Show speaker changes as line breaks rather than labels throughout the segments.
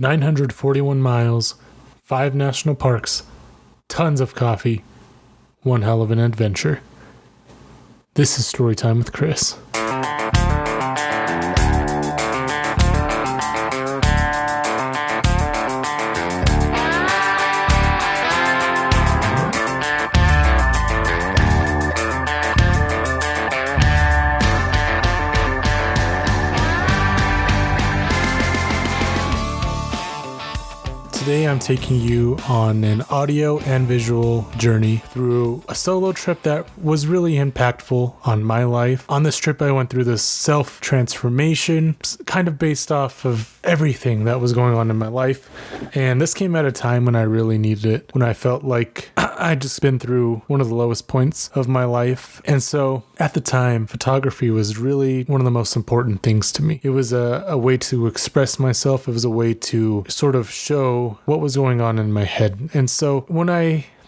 941 miles, 5 national parks, tons of coffee, one hell of an adventure. This is Storytime with Chris. Today I'm taking you on an audio and visual journey through a solo trip that was really impactful on my life. On this trip I went through this self-transformation, kind of based off of everything that was going on in my life. And this came at a time when I really needed it, when I felt like I'd just been through one of the lowest points of my life. And so at the time, photography was really one of the most important things to me. It was a way to express myself. It was a way to sort of show what was going on in my head. And so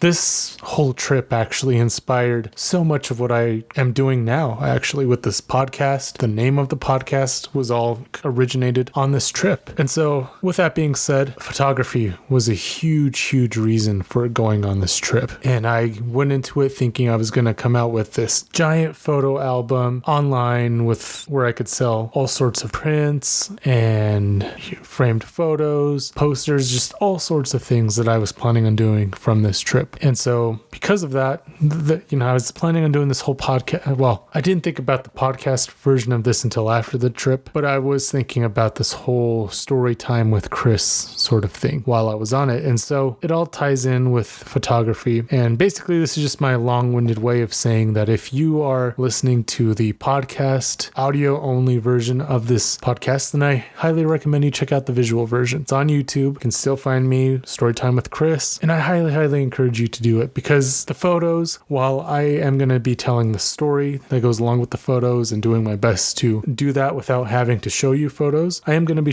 this whole trip actually inspired so much of what I am doing now, actually, with this podcast. The name of the podcast was all originated on this trip. And so with that being said, photography was a huge reason for going on this trip. And I went into it thinking I was going to come out with this giant photo album online where I could sell all sorts of prints and framed photos, posters, just all sorts of things that I was planning on doing from this trip. And so because of that, I was planning on doing this whole podcast. Well, I didn't think about the podcast version of this until after the trip, but I was thinking about this whole story time with Chris sort of thing while I was on it. And so it all ties in with photography. And basically, this is just my long-winded way of saying that if you are listening to the podcast, audio-only version of this podcast, then I highly recommend you check out the visual version. It's on YouTube. You can still find me, Storytime with Chris. And I highly encourage you to do it, because the photos, while I am going to be telling the story that goes along with the photos and doing my best to do that without having to show you photos, I am going to be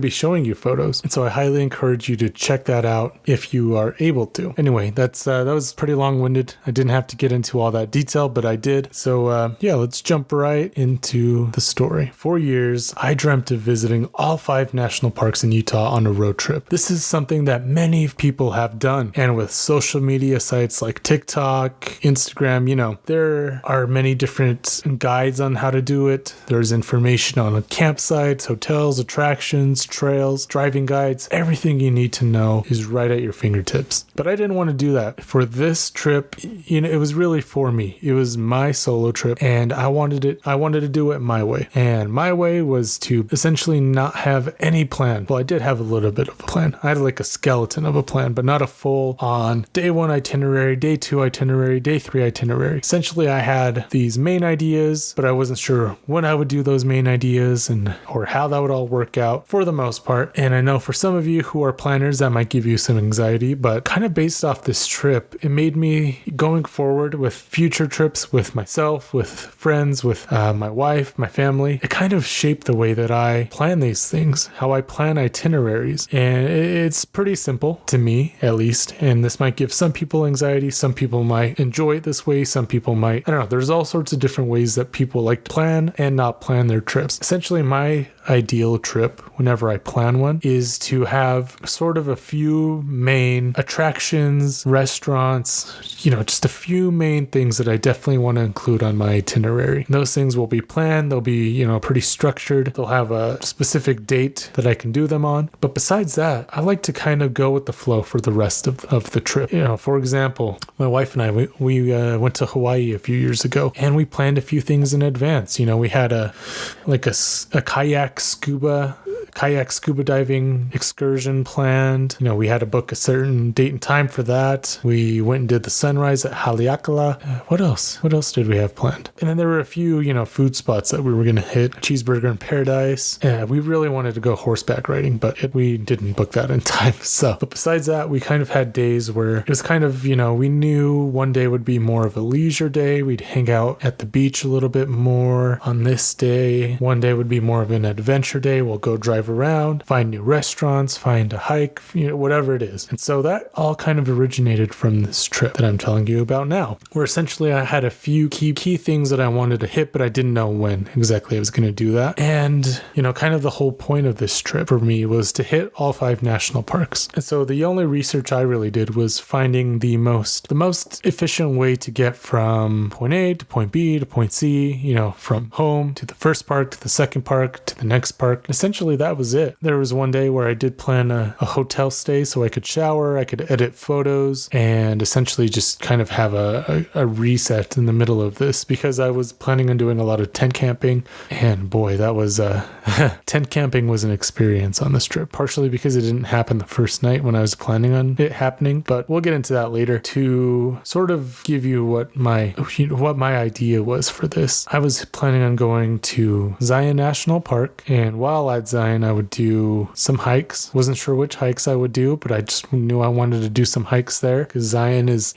showing you photos. And so I highly encourage you to check that out if you are able to. Anyway, that was pretty long-winded. I didn't have to get into all that detail, but I did. So let's jump right into the story. For years, I dreamt of visiting all 5 national parks in Utah on a road trip. This is something that many people have done. And with social media sites like TikTok, Instagram, there are many different guides on how to do it. There's information on campsites, hotels, attractions, trails, driving guides. Everything you need to know is right at your fingertips. But I didn't want to do that. For this trip, it was really for me. It was my solo trip, and I wanted to do it my way. And my way was to essentially not have any plan. Well, I did have a little bit of a plan. I had like a skeleton of a plan, but not a full on day 1 itinerary, day 2 itinerary, day 3 itinerary. Essentially, I had these main ideas, but I wasn't sure when I would do those main ideas or how that would all work out for the most part. And I know for some of you who are planners, that might give you some anxiety, but kind of based off this trip, it made me, going forward with future trips with myself, with friends, with my wife, my family, it kind of shaped the way that I plan these things, how I plan itineraries. And it's pretty simple to me, at least. And this might give some people anxiety. Some people might enjoy it this way. Some people might, I don't know. There's all sorts of different ways that people like to plan and not plan their trips. Essentially, my ideal trip, whenever I plan one, is to have sort of a few main attractions, restaurants, just a few main things that I definitely want to include on my itinerary. Those things will be planned. They'll be, pretty structured. They'll have a specific date that I can do them on. But besides that, I like to kind of go with the flow for the rest of the trip. For example, my wife and I, we went to Hawaii a few years ago, and we planned a few things in advance. We had a kayak scuba diving excursion planned. We had to book a certain date and time for that. We went and did the sunrise at Haleakala. What else did we have planned? And then there were a few, food spots that we were going to hit. Cheeseburger in Paradise. We really wanted to go horseback riding, but we didn't book that in time. But besides that, we kind of had days where it was kind of, we knew one day would be more of a leisure day. We'd hang out at the beach a little bit more on this day. One day would be more of an adventure day. We'll go drive drive around, find new restaurants, find a hike, whatever it is. And so that all kind of originated from this trip that I'm telling you about now, where essentially I had a few key things that I wanted to hit, but I didn't know when exactly I was going to do that. And, kind of the whole point of this trip for me was to hit all 5 national parks. And so the only research I really did was finding the most efficient way to get from point A to point B to point C, from home to the first park to the second park to the next park. Essentially, that was it. There was one day where I did plan a hotel stay so I could shower, I could edit photos, and essentially just kind of have a reset in the middle of this, because I was planning on doing a lot of tent camping. And boy, that was tent camping was an experience on this trip, partially because it didn't happen the first night when I was planning on it happening, but we'll get into that later. To sort of give you what my idea was for this, I was planning on going to Zion National Park, and while at Zion I would do some hikes. Wasn't sure which hikes I would do, but I just knew I wanted to do some hikes there, because Zion's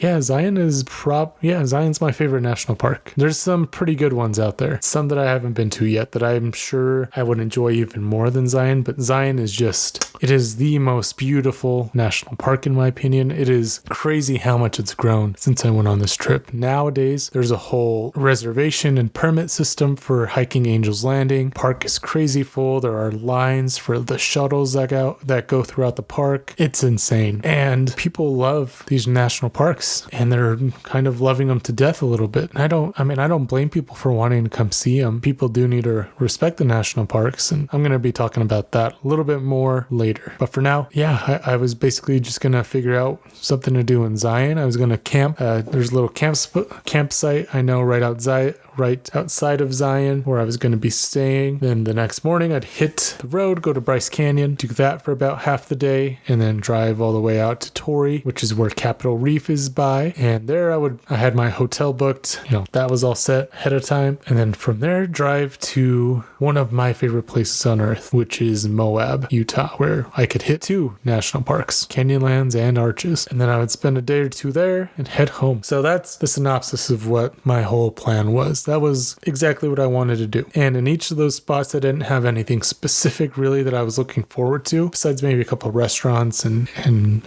my favorite national park. There's some pretty good ones out there, some that I haven't been to yet that I'm sure I would enjoy even more than Zion, but Zion is it is the most beautiful national park in my opinion. It is crazy how much it's grown since I went on this trip. Nowadays, there's a whole reservation and permit system for hiking Angel's Landing. Park is crazy full. There are lines for the shuttles that go throughout the park. It's insane. And people love these national parks, and they're kind of loving them to death a little bit. I don't blame people for wanting to come see them. People do need to respect the national parks, and I'm going to be talking about that a little bit more later. But for now, I was basically just going to figure out something to do in Zion. I was going to camp. There's a little campsite I know right outside of Zion where I was going to be staying. Then the next morning I'd hit the road, go to Bryce Canyon, do that for about half the day, and then drive all the way out to Torrey, which is where Capitol Reef is by. And there I had my hotel booked, that was all set ahead of time. And then from there, drive to one of my favorite places on earth, which is Moab, Utah, where I could hit 2 national parks, Canyonlands and Arches. And then I would spend a day or 2 there and head home. So that's the synopsis of what my whole plan was. That was exactly what I wanted to do. And in each of those spots, I didn't have anything specific really that I was looking forward to, besides maybe a couple of restaurants and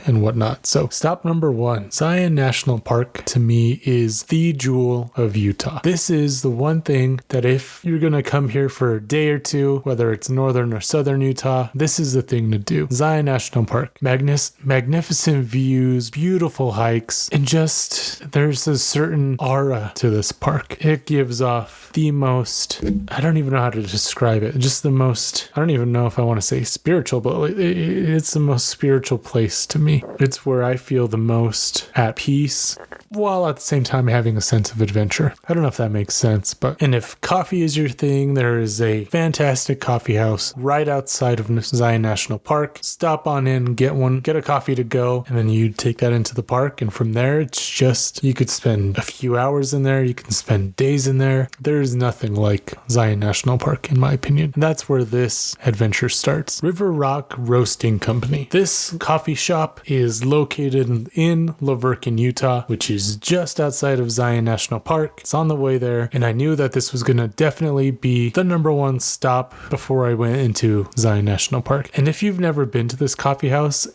whatnot. So stop number 1, Zion National Park, to me is the jewel of Utah. This is the one thing that if you're going to come here for a day or 2, whether it's northern or southern Utah, this is the thing to do. Zion National Park. Magnificent views, beautiful hikes, and just there's a certain aura to this park. It gives off the most, I don't even know how to describe it, just the most, I don't even know if I want to say spiritual, but it's the most spiritual place to me. It's where I feel the most at peace, while at the same time having a sense of adventure. I don't know if that makes sense, and if coffee is your thing, there is a fantastic coffee house right outside of Zion National Park. Stop on in, get a coffee to go, and then you take that into the park, and from there, it's just, you could spend a few hours in there, you can spend days in there. There's nothing like Zion National Park, in my opinion. And that's where this adventure starts. River Rock Roasting Company. This coffee shop is located in Laverkin, Utah, which is just outside of Zion National Park. It's on the way there, and I knew that this was going to definitely be the number 1 stop before I went into Zion National Park. And if you've never been to this coffee house,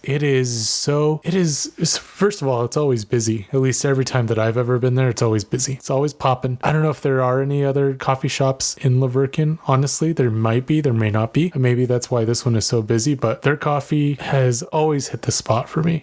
first of all, it's always busy. At least every time that I've ever been there, it's always busy. It's always popping. I don't know if there are any other coffee shops in Laverkin. Honestly, there might be, there may not be. Maybe that's why this one is so busy, but their coffee has always hit the spot for me.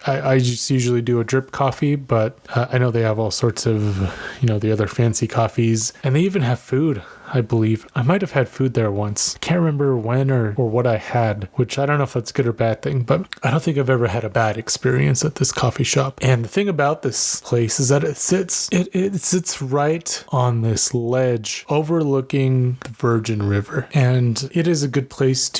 I just usually do a drip coffee, but I know they have all sorts of, the other fancy coffees, and they even have food. I believe. I might have had food there once. Can't remember when or what I had, which I don't know if that's a good or bad thing, but I don't think I've ever had a bad experience at this coffee shop. And the thing about this place is that it sits right on this ledge overlooking the Virgin River. And it is a good place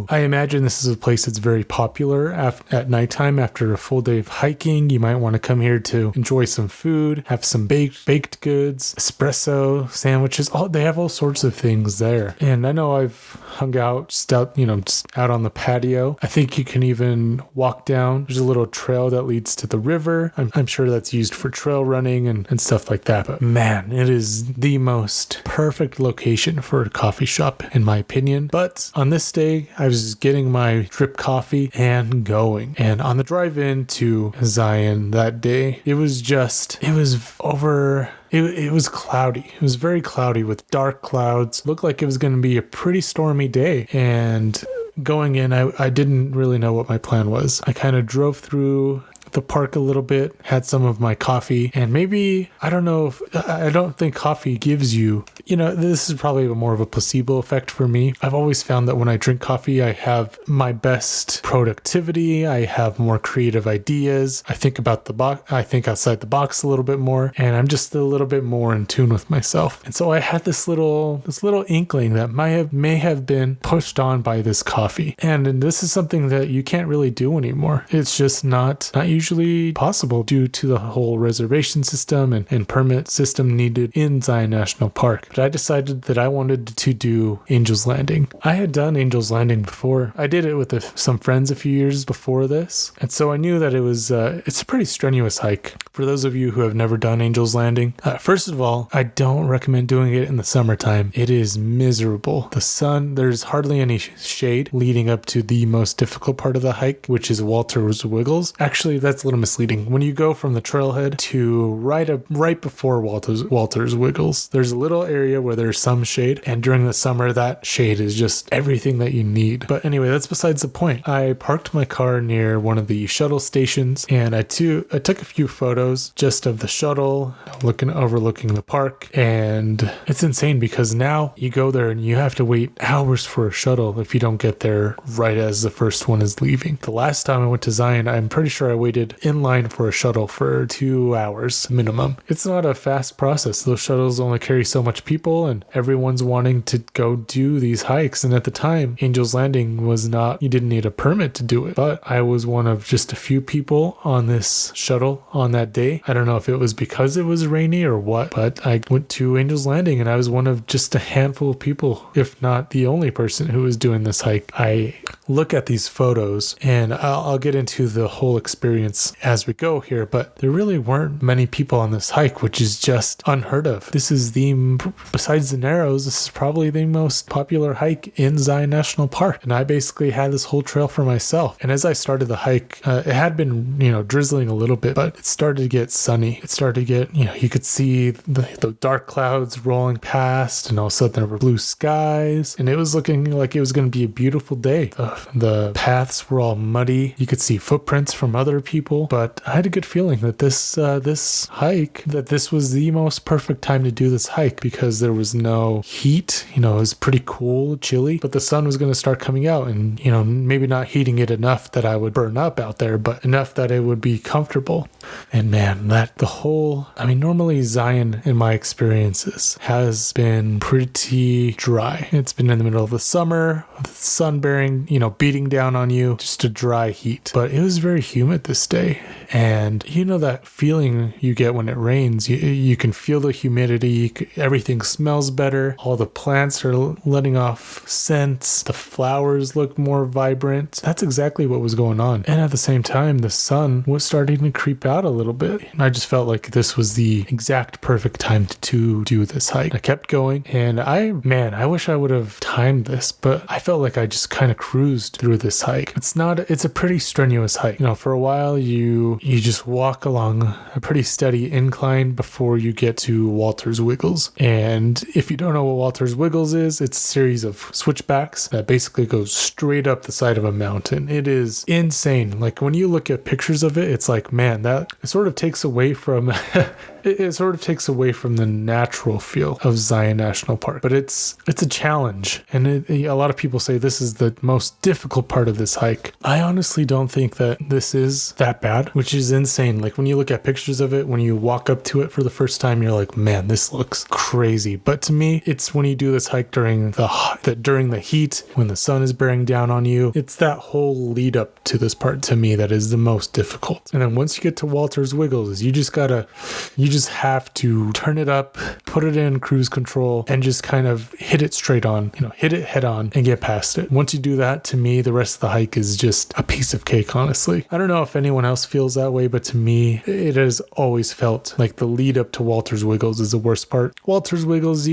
I imagine this is a place that's very popular at nighttime after a full day of hiking. You might want to come here to enjoy some food, have some baked goods, espresso, sandwiches. They have all sorts of things there. And I know I've hung out just out on the patio. I think you can even walk down. There's a little trail that leads to the river. I'm sure that's used for trail running and stuff like that. But man, it is the most perfect location for coffee shop, in my opinion. But on this day, I was getting my drip coffee and going. And on the drive in to Zion that day, it was cloudy. It was very cloudy with dark clouds. Looked like it was going to be a pretty stormy day. And going in, I didn't really know what my plan was. I kind of drove through the park a little bit, had some of my coffee, and maybe, I don't think coffee gives you, this is probably more of a placebo effect for me. I've always found that when I drink coffee, I have my best productivity, I have more creative ideas, I think outside the box a little bit more, and I'm just a little bit more in tune with myself. And so I had this little inkling that may have been pushed on by this coffee. And this is something that you can't really do anymore. It's just not usually possible due to the whole reservation system and permit system needed in Zion National Park. But I decided that I wanted to do Angel's Landing. I had done Angel's Landing before. I did it with some friends a few years before this. And so I knew that it's a pretty strenuous hike. For those of you who have never done Angel's Landing, first of all, I don't recommend doing it in the summertime. It is miserable. The sun, there's hardly any shade leading up to the most difficult part of the hike, which is Walter's Wiggles. Actually, that's a little misleading. When you go from the trailhead to right before Walter's Wiggles, there's a little area where there's some shade, and during the summer, that shade is just everything that you need. But anyway, that's besides the point. I parked my car near one of the shuttle stations, and I took a few photos just of the shuttle overlooking the park, and it's insane because now you go there and you have to wait hours for a shuttle if you don't get there right as the first one is leaving. The last time I went to Zion, I'm pretty sure I waited in line for a shuttle for 2 hours minimum. It's not a fast process. Those shuttles only carry so much people, and everyone's wanting to go do these hikes. And at the time, Angel's Landing you didn't need a permit to do it. But I was one of just a few people on this shuttle on that day. I don't know if it was because it was rainy or what, but I went to Angel's Landing and I was one of just a handful of people, if not the only person who was doing this hike. I look at these photos, and I'll get into the whole experience as we go here, but there really weren't many people on this hike, which is just unheard of. Besides the Narrows, this is probably the most popular hike in Zion National Park, and I basically had this whole trail for myself. And as I started the hike, it had been, drizzling a little bit, but it started to get sunny. It started to get, you could see the dark clouds rolling past, and all of a sudden there were blue skies, and it was looking like it was going to be a beautiful day. The paths were all muddy. You could see footprints from other people, but I had a good feeling that this was the most perfect time to do this hike because there was no heat. It was pretty cool, chilly, but the sun was going to start coming out, and maybe not heating it enough that I would burn up out there, but enough that it would be comfortable. And man, normally Zion, in my experiences, has been pretty dry. It's been in the middle of the summer, with the sun beating down on you, just a dry heat. But it was very humid this day. And that feeling you get when it rains, you can feel the humidity, everything smells better, all the plants are letting off scents, the flowers look more vibrant. That's exactly what was going on. And at the same time, the sun was starting to creep out a little bit. And I just felt like this was the exact perfect time to do this hike. I kept going, and I wish I would have timed this, but I felt like I just kind of cruised through this hike. It's a pretty strenuous hike. For a while you just walk along a pretty steady incline before you get to Walter's Wiggles. And if you don't know what Walter's Wiggles is, it's a series of switchbacks that basically goes straight up the side of a mountain. It is insane. Like when you look at pictures of it, it's like, man, that it sort of takes away from it sort of takes away from the natural feel of Zion National Park. But it's a challenge, and a lot of people say this is the most difficult part of this hike. I honestly don't think that this is that bad, which is insane. Like when you look at pictures of it, when you walk up to it for the first time, you're like, man, this looks crazy. But to me, it's when you do this hike during the heat, when the sun is bearing down on you, it's that whole lead up to this part to me that is the most difficult. And then once you get to Walter's Wiggles, you just have to turn it up, put it in cruise control, and just kind of hit it straight on, hit it head on and get past it. Once you do that, to me, the rest of the hike is just a piece of cake, honestly. I don't know if anyone else feels that way, but to me, it has always felt like the lead up to Walter's Wiggles is the worst part. Walter's Wiggles,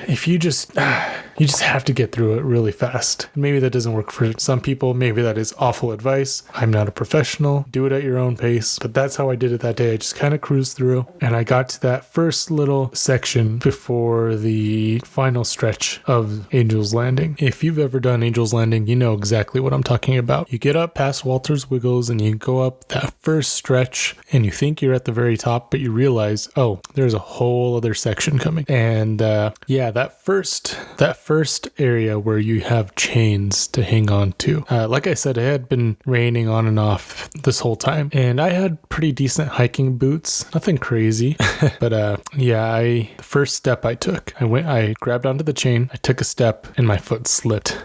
if you just have to get through it really fast. Maybe that doesn't work for some people. Maybe that is awful advice. I'm not a professional. Do it at your own pace. But that's how I did it that day. I just kind of cruised through, and I got to that first little section before the final stretch of Angel's Landing. If you've ever done Angel's Landing, you know exactly what I'm talking about. You get up past Walter's Wiggles and you go up that first stretch and you think you're at the very top, but you realize, oh, there's a whole other section coming. And that first area where you have chains to hang on to. Like I said, it had been raining on and off this whole time, and I had pretty decent hiking boots, nothing crazy. But the first step I took, I grabbed onto the chain, I took a step, and my foot slipped.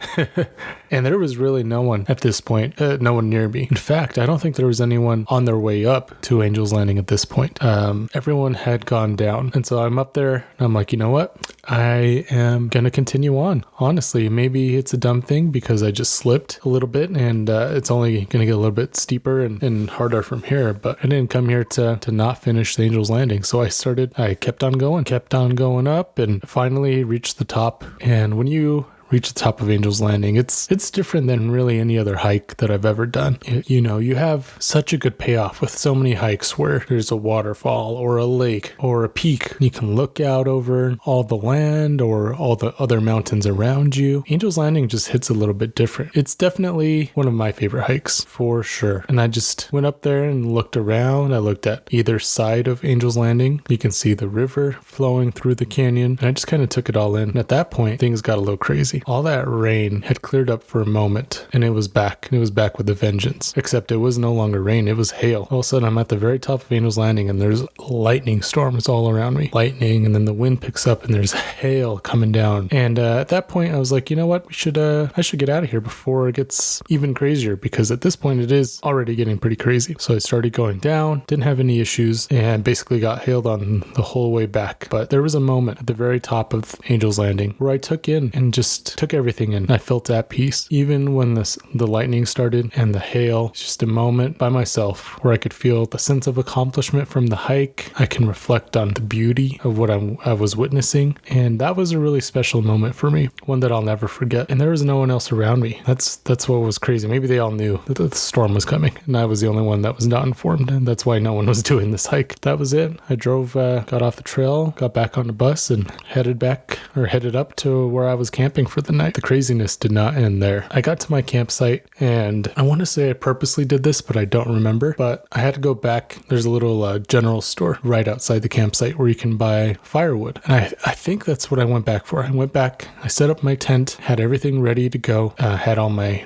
And there was really no one at this point, no one near me. In fact, I don't think there was anyone on their way up to Angel's Landing at this point. Everyone had gone down. And so I'm up there and I'm like, you know what? I am going to continue on. Honestly, maybe it's a dumb thing because I just slipped a little bit, and it's only going to get a little bit steeper and harder from here. But I didn't come here to not finish the Angel's Landing. So I kept on going up, and finally reached the top. And when you reach the top of Angel's Landing, it's different than really any other hike that I've ever done. You have such a good payoff with so many hikes where there's a waterfall or a lake or a peak. You can look out over all the land or all the other mountains around you. Angel's Landing just hits a little bit different. It's definitely one of my favorite hikes for sure. And I just went up there and looked around. I looked at either side of Angel's Landing. You can see the river flowing through the canyon. And I just kind of took it all in. And at that point, things got a little crazy. All that rain had cleared up for a moment, and it was back. It was back with a vengeance. Except it was no longer rain, it was hail. All of a sudden, I'm at the very top of Angel's Landing, and there's lightning storms all around me. Lightning, and then the wind picks up, and there's hail coming down. And at that point, I was like, you know what? I should get out of here before it gets even crazier, because at this point, it is already getting pretty crazy. So I started going down, didn't have any issues, and basically got hailed on the whole way back. But there was a moment at the very top of Angel's Landing where I took in and just took everything in. I felt at peace. Even when the lightning started and the hail, just a moment by myself where I could feel the sense of accomplishment from the hike. I can reflect on the beauty of what I was witnessing. And that was a really special moment for me, one that I'll never forget. And there was no one else around me. That's what was crazy. Maybe they all knew that the storm was coming, and I was the only one that was not informed. And that's why no one was doing this hike. That was it. I drove, got off the trail, got back on the bus, and headed up to where I was camping for the night. The craziness did not end there. I got to my campsite, and I want to say I purposely did this, but I don't remember. But I had to go back. There's a little general store right outside the campsite where you can buy firewood. And I think that's what I went back for. I went back, I set up my tent, had everything ready to go, had all my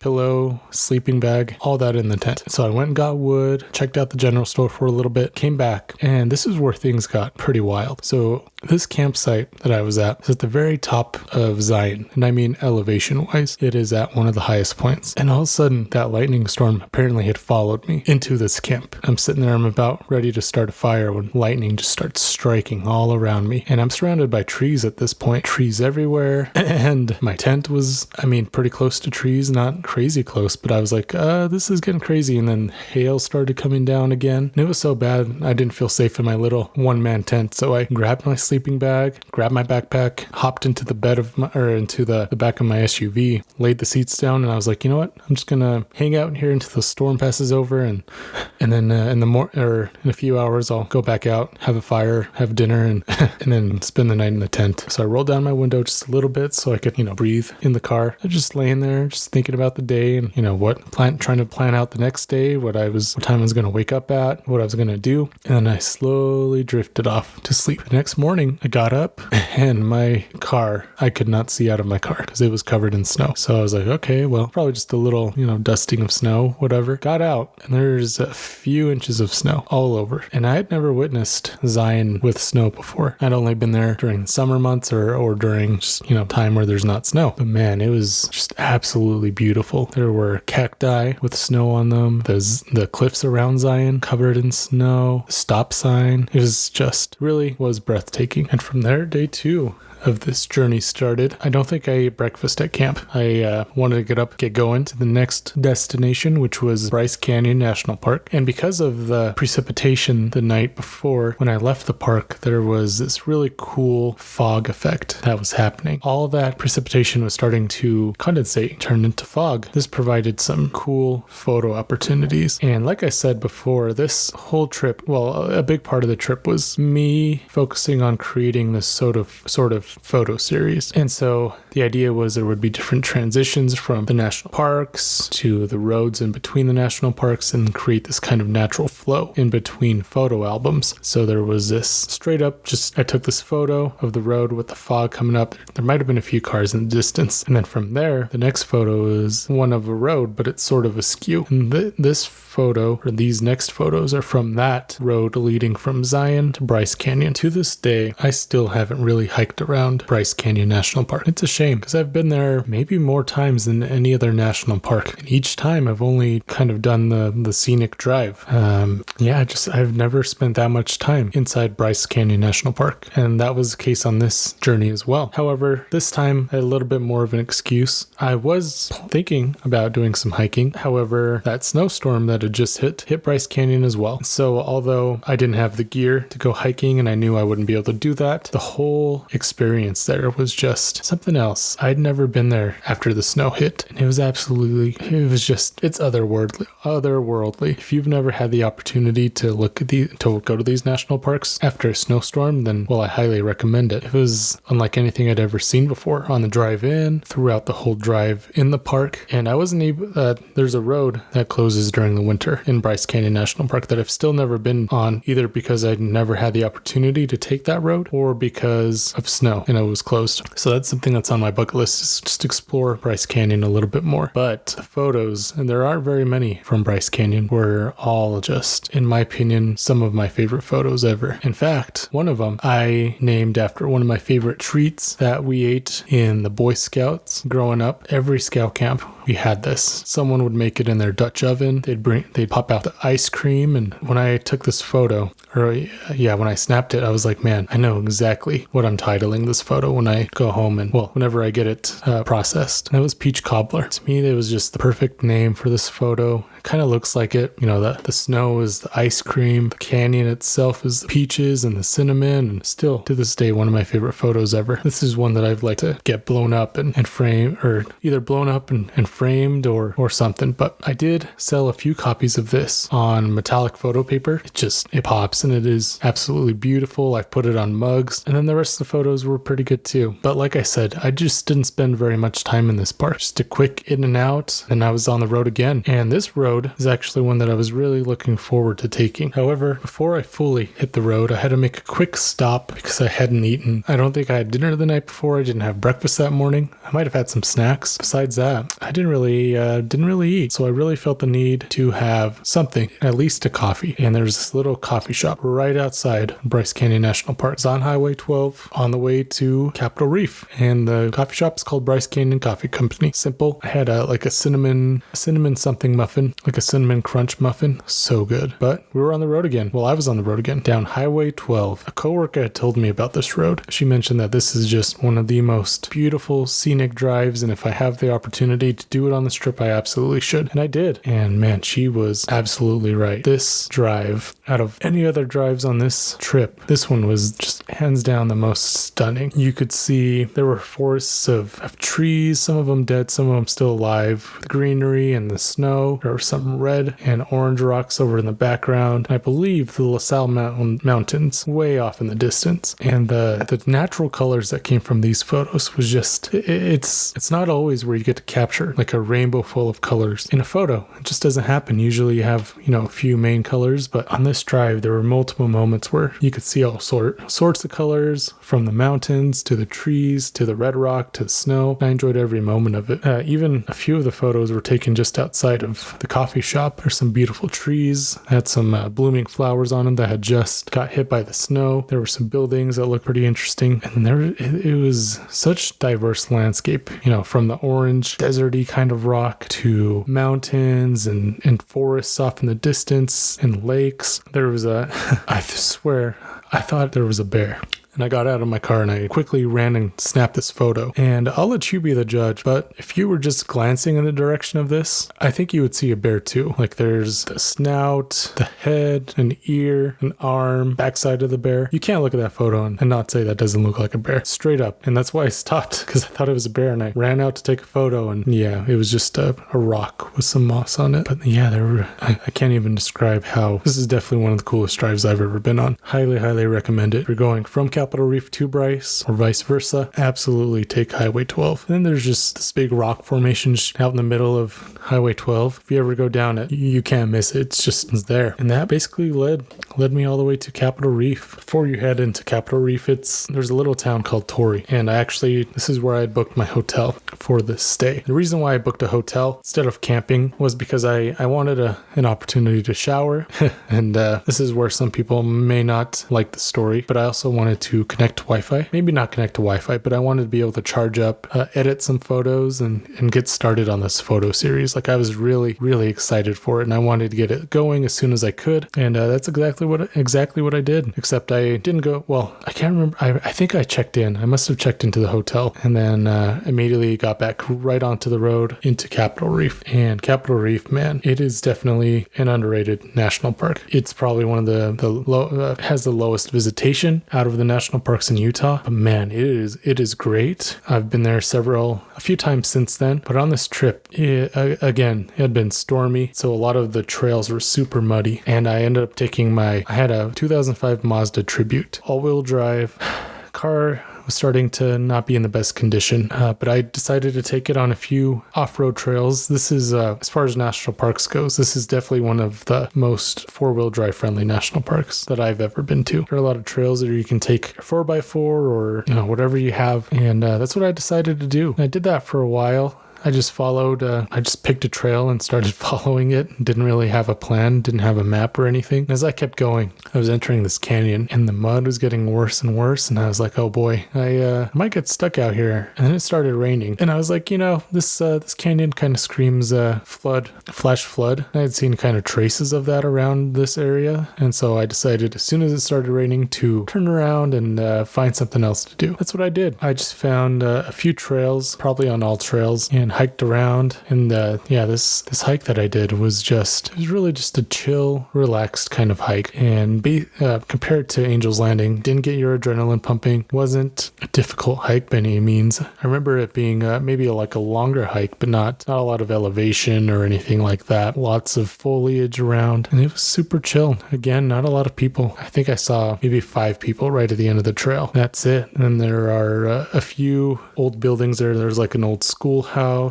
pillow, sleeping bag, all that in the tent. So I went and got wood, checked out the general store for a little bit, came back, and this is where things got pretty wild. So this campsite that I was at is at the very top of Zion. And I mean elevation wise, it is at one of the highest points. And all of a sudden, that lightning storm apparently had followed me into this camp. I'm sitting there, I'm about ready to start a fire when lightning just starts striking all around me. And I'm surrounded by trees at this point, trees everywhere. And my tent was, pretty close to trees, not crazy close, but I was like, this is getting crazy. And then hail started coming down again. And it was so bad, I didn't feel safe in my little one-man tent. So I grabbed my sleeping bag, grabbed my backpack, hopped into the into the back of my SUV, laid the seats down, and I was like, you know what? I'm just gonna hang out here until the storm passes over, and then in a few hours I'll go back out, have a fire, have dinner, and and then spend the night in the tent. So I rolled down my window just a little bit so I could, breathe in the car. I just laying there, just thinking about the day, and trying to plan out the next day, what time I was gonna wake up at, what I was gonna do, and then I slowly drifted off to sleep. The next morning I got up, and my car, I could not see out of my car because it was covered in snow. So I was like, okay, well, probably just a little, dusting of snow, whatever. Got out, and there's a few inches of snow all over. And I had never witnessed Zion with snow before. I'd only been there during the summer months or during just, time where there's not snow. But man, it was just absolutely beautiful. There were cacti with snow on them. The cliffs around Zion covered in snow. The stop sign. It was just really was breathtaking. And from there, day two, of this journey started. I don't think I ate breakfast at camp. I wanted to get going to the next destination, which was Bryce Canyon National Park. And because of the precipitation the night before, when I left the park, there was this really cool fog effect that was happening. All that precipitation was starting to condensate, turn into fog. This provided some cool photo opportunities. And like I said before, this whole trip, well, a big part of the trip was me focusing on creating this sort of photo series. And so the idea was there would be different transitions from the national parks to the roads in between the national parks and create this kind of natural flow in between photo albums. So there was this straight up, I took this photo of the road with the fog coming up. There might have been a few cars in the distance. And then from there, the next photo is one of a road, but it's sort of askew. And this photo, or these next photos, are from that road leading from Zion to Bryce Canyon. To this day, I still haven't really hiked around Bryce Canyon National Park. It's a shame because I've been there maybe more times than any other national park. And each time I've only kind of done the scenic drive. I've never spent that much time inside Bryce Canyon National Park. And that was the case on this journey as well. However, this time I had a little bit more of an excuse. I was thinking about doing some hiking. However, that snowstorm that had just hit Bryce Canyon as well. So although I didn't have the gear to go hiking and I knew I wouldn't be able to do that, the whole experience there was just something else. I'd never been there after the snow hit, and it's otherworldly. If you've never had the opportunity to go to these national parks after a snowstorm, then I highly recommend it. It was unlike anything I'd ever seen before. On the drive in, throughout the whole drive in the park, and I wasn't able. There's a road that closes during the winter in Bryce Canyon National Park that I've still never been on, either because I'd never had the opportunity to take that road or because of snow and it was closed. So that's something that's on my bucket list, is just explore Bryce Canyon a little bit more. But the photos, and there aren't very many from Bryce Canyon, were all just, in my opinion, some of my favorite photos ever. In fact, one of them I named after one of my favorite treats that we ate in the Boy Scouts growing up. Every scout camp we had this. Someone would make it in their Dutch oven. They'd pop out the ice cream. And when I took this photo, when I snapped it, I was like, man, I know exactly what I'm titling this photo when I go home and, whenever I get it processed. And it was Peach Cobbler. To me, it was just the perfect name for this photo. Kind of looks like it. The snow is the ice cream. The canyon itself is the peaches and the cinnamon. And still, to this day, one of my favorite photos ever. This is one that I'd like to get blown up and frame, or either blown up and framed or something. But I did sell a few copies of this on metallic photo paper. It pops and it is absolutely beautiful. I've put it on mugs. And then the rest of the photos were pretty good too. But like I said, I just didn't spend very much time in this park. Just a quick in and out. And I was on the road again. And this road is actually one that I was really looking forward to taking. However, before I fully hit the road, I had to make a quick stop because I hadn't eaten. I don't think I had dinner the night before. I didn't have breakfast that morning. I might have had some snacks. Besides that, I didn't really eat. So I really felt the need to have something, at least a coffee. And there's this little coffee shop right outside Bryce Canyon National Park. It's on Highway 12 on the way to Capitol Reef. And the coffee shop is called Bryce Canyon Coffee Company. Simple. I had a cinnamon something muffin, like a cinnamon crunch muffin. So good. But we were on the road again. Well, I was on the road again down Highway 12. A coworker had told me about this road. She mentioned that this is just one of the most beautiful scenic drives. And if I have the opportunity to do it on this trip, I absolutely should. And I did. And man, she was absolutely right. This drive, out of any other drives on this trip, this one was just hands down the most stunning. You could see there were forests of trees, some of them dead, some of them still alive. The greenery and the snow. There were some red and orange rocks over in the background. I believe the LaSalle Mountains way off in the distance. And the natural colors that came from these photos was just, it's not always where you get to capture like a rainbow full of colors in a photo. It just doesn't happen. Usually you have, a few main colors, but on this drive, there were multiple moments where you could see all sorts of colors, from the mountains to the trees to the red rock to the snow. I enjoyed every moment of it. Even a few of the photos were taken just outside of the coffee shop. There's some beautiful trees, had some blooming flowers on them that had just got hit by the snow. There were some buildings that looked pretty interesting, and it was such diverse landscape, from the orange deserty kind of rock to mountains and forests off in the distance and lakes. There was I swear, I thought there was a bear. And I got out of my car and I quickly ran and snapped this photo. And I'll let you be the judge, but if you were just glancing in the direction of this, I think you would see a bear too. Like there's the snout, the head, an ear, an arm, backside of the bear. You can't look at that photo and not say that doesn't look like a bear. Straight up. And that's why I stopped, because I thought it was a bear and I ran out to take a photo, and yeah, it was just a rock with some moss on it. But yeah, I can't even describe how. This is definitely one of the coolest drives I've ever been on. Highly, highly recommend it. If you're going from Capitol Reef to Bryce or vice versa, absolutely take Highway 12. And then there's just this big rock formation out in the middle of Highway 12. If you ever go down it, you can't miss it. It's there. And that basically led me all the way to Capitol Reef. Before you head into Capitol Reef, there's a little town called Torrey. And this is where I booked my hotel for this stay. The reason why I booked a hotel instead of camping was because I wanted an opportunity to shower. And this is where some people may not like the story, but I also wanted to connect to Wi-Fi. Maybe not connect to Wi-Fi, but I wanted to be able to charge up, edit some photos, and get started on this photo series. Like I was really, really excited for it, and I wanted to get it going as soon as I could. And that's exactly what I did. Except I didn't go. Well, I can't remember. I think I checked in. I must have checked into the hotel, and then immediately got back right onto the road into Capitol Reef. And Capitol Reef, man, it is definitely an underrated national park. It's probably one of the has the lowest visitation out of the national parks in Utah. But man, it is great. I've been there a few times since then. But on this trip, it had been stormy, so a lot of the trails were super muddy. And I ended up taking I had a 2005 Mazda Tribute, all-wheel drive. Car was starting to not be in the best condition, but I decided to take it on a few off-road trails. This is, as far as national parks goes, this is definitely one of the most four-wheel drive friendly national parks that I've ever been to. There are a lot of trails that you can take 4x4 or whatever you have, and that's what I decided to do. I did that for a while. I just picked a trail and started following it. Didn't really have a plan, didn't have a map or anything. As I kept going, I was entering this canyon and the mud was getting worse and worse. And I was like, oh boy, I might get stuck out here. And then it started raining. And I was like, this canyon kind of screams flash flood. I had seen kind of traces of that around this area. And so I decided as soon as it started raining to turn around and find something else to do. That's what I did. I just found a few trails, probably on all trails, and hiked around. And this hike that I did was really just a chill, relaxed kind of hike. And compared to Angel's Landing, didn't get your adrenaline pumping. Wasn't a difficult hike by any means. I remember it being maybe like a longer hike, but not a lot of elevation or anything like that. Lots of foliage around, and it was super chill. Again, not a lot of people. I think I saw maybe 5 people right at the end of the trail. That's it. And then there are a few old buildings there. There's like an old schoolhouse.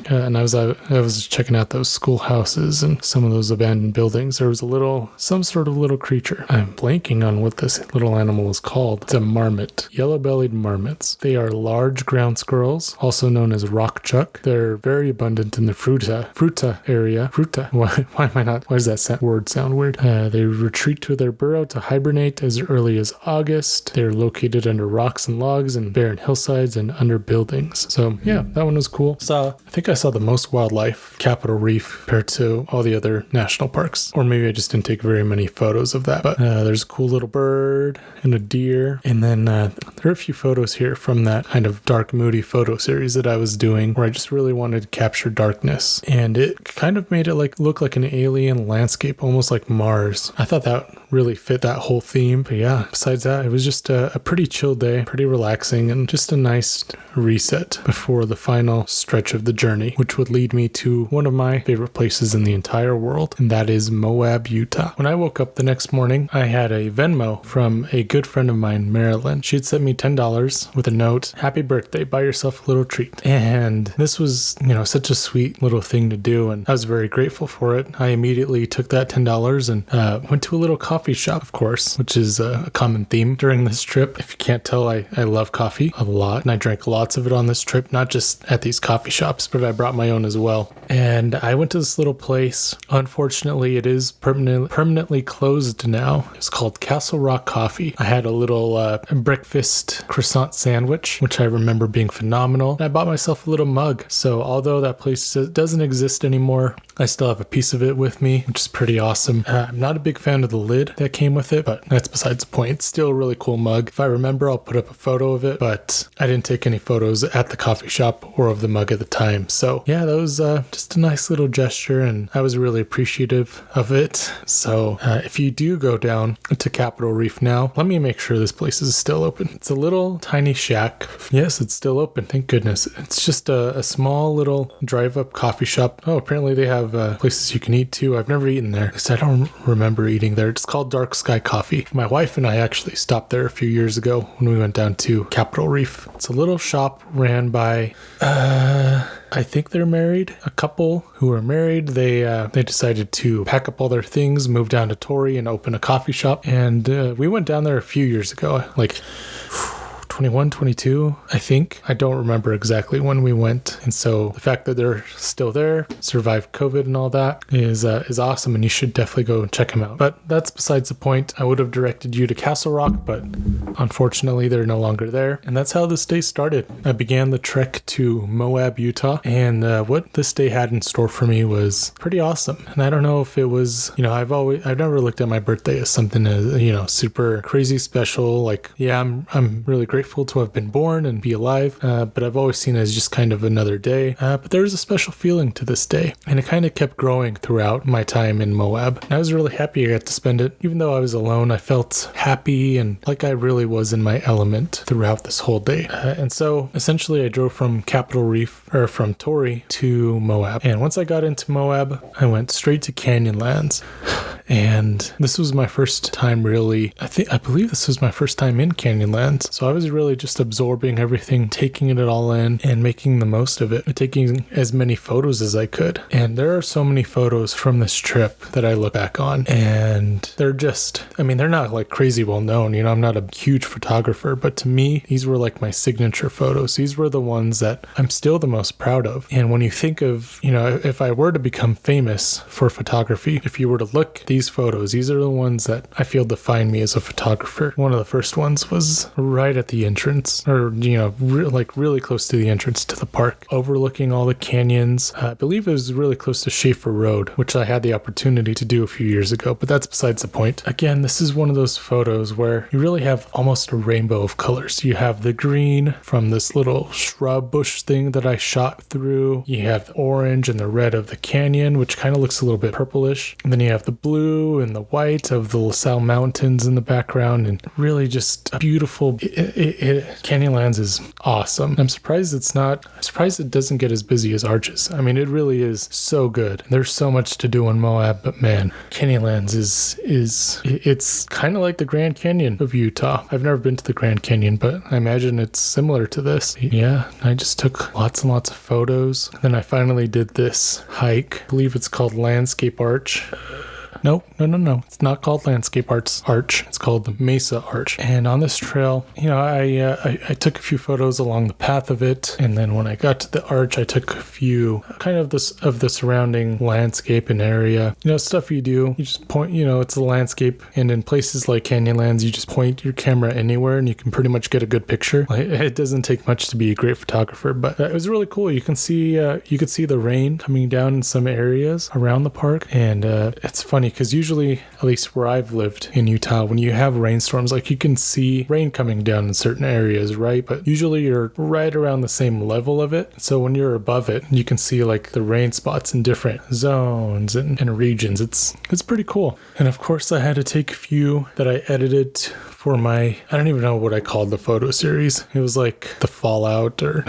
And I was checking out those schoolhouses and some of those abandoned buildings. There was some sort of little creature. I'm blanking on what this little animal is called. It's a marmot. Yellow-bellied marmots. They are large ground squirrels, also known as rock chuck. They're very abundant in the fruta area. Fruta. Why does that word sound weird? They retreat to their burrow to hibernate as early as August. They're located under rocks and logs and barren hillsides and under buildings. So yeah, that one was cool. I think I saw the most wildlife, Capitol Reef, compared to all the other national parks. Or maybe I just didn't take very many photos of that. But there's a cool little bird and a deer. And then there are a few photos here from that kind of dark, moody photo series that I was doing where I just really wanted to capture darkness. And it kind of made it look like an alien landscape, almost like Mars. I thought that really fit that whole theme. But yeah, besides that, it was just a pretty chill day, pretty relaxing, and just a nice reset before the final stretch of the journey, which would lead me to one of my favorite places in the entire world, and that is Moab, Utah. When I woke up the next morning, I had a Venmo from a good friend of mine, Marilyn. She had sent me $10 with a note, "Happy birthday, buy yourself a little treat." And this was, such a sweet little thing to do, and I was very grateful for it. I immediately took that $10 and went to a little coffee shop, of course, which is a common theme during this trip. If you can't tell, I love coffee a lot, and I drank lots of it on this trip, not just at these coffee shops, but I brought my own as well. And I went to this little place. Unfortunately, it is permanently closed now. It's called Castle Rock Coffee. I had a little breakfast croissant sandwich, which I remember being phenomenal. And I bought myself a little mug. So although that place doesn't exist anymore, I still have a piece of it with me, which is pretty awesome. I'm not a big fan of the lid that came with it, but that's besides the point. It's still a really cool mug. If I remember, I'll put up a photo of it, but I didn't take any photos at the coffee shop or of the mug at the time. So yeah, that was just a nice little gesture, and I was really appreciative of it. So if you do go down to Capitol Reef now, let me make sure this place is still open. It's a little tiny shack. Yes, it's still open. Thank goodness. It's just a small little drive-up coffee shop. Oh, apparently they have places you can eat too. I've never eaten there. At least I don't remember eating there. It's called Dark Sky Coffee. My wife and I actually stopped there a few years ago when we went down to Capitol Reef. It's a little shop ran by I think they're married. A couple who are married, they decided to pack up all their things, move down to Torrey and open a coffee shop. And we went down there a few years ago, like 21, 22, I think. I don't remember exactly when we went. And so the fact that they're still there, survived COVID and all that is awesome, and you should definitely go check them out. But that's besides the point. I would have directed you to Castle Rock, but unfortunately they're no longer there. And that's how this day started. I began the trek to Moab, Utah, and what this day had in store for me was pretty awesome. And I don't know if it was, I've never looked at my birthday as something super crazy special. Like, yeah, I'm really grateful to have been born and be alive, but I've always seen it as just kind of another day. But there was a special feeling to this day, and it kind of kept growing throughout my time in Moab. And I was really happy I got to spend it. Even though I was alone, I felt happy and like I really was in my element throughout this whole day. And so essentially I drove from Capitol Reef, or from Torrey, to Moab. And once I got into Moab, I went straight to Canyonlands. And this was my first time really, I believe this was my first time in Canyonlands. So I was really just absorbing everything, taking it all in and making the most of it, taking as many photos as I could. And there are so many photos from this trip that I look back on, and they're not like crazy well known. I'm not a huge photographer, but to me, these were like my signature photos. These were the ones that I'm still the most proud of. And when you think of, if I were to become famous for photography, if you were to look at these photos, these are the ones that I feel define me as a photographer. One of the first ones was right at the entrance, or really close to the entrance to the park, overlooking all the canyons. I believe it was really close to Schaefer Road, which I had the opportunity to do a few years ago, but that's besides the point. Again, this is one of those photos where you really have almost a rainbow of colors. You have the green from this little shrub bush thing that I shot through. You have the orange and the red of the canyon, which kind of looks a little bit purplish. And then you have the blue and the white of the LaSalle Mountains in the background, and really just a beautiful Canyonlands is awesome. I'm surprised it doesn't get as busy as Arches. I mean, it really is so good. There's so much to do in Moab, but man, Canyonlands it's kind of like the Grand Canyon of Utah. I've never been to the Grand Canyon, but I imagine it's similar to this. Yeah, I just took lots and lots of photos. Then I finally did this hike. I believe it's called Landscape Arch. No. It's not called Landscape Arch. It's called the Mesa Arch. And on this trail, I took a few photos along the path of it. And then when I got to the arch, I took a few kind of the surrounding landscape and area. Stuff you do. You just point, it's a landscape. And in places like Canyonlands, you just point your camera anywhere and you can pretty much get a good picture. It doesn't take much to be a great photographer, but it was really cool. You could see the rain coming down in some areas around the park. And it's funny because usually, at least where I've lived in Utah, when you have rainstorms, like you can see rain coming down in certain areas, right? But usually you're right around the same level of it. So when you're above it, you can see like the rain spots in different zones and regions. It's pretty cool. And of course, I had to take a few that I edited for I don't even know what I called the photo series. It was like the Fallout or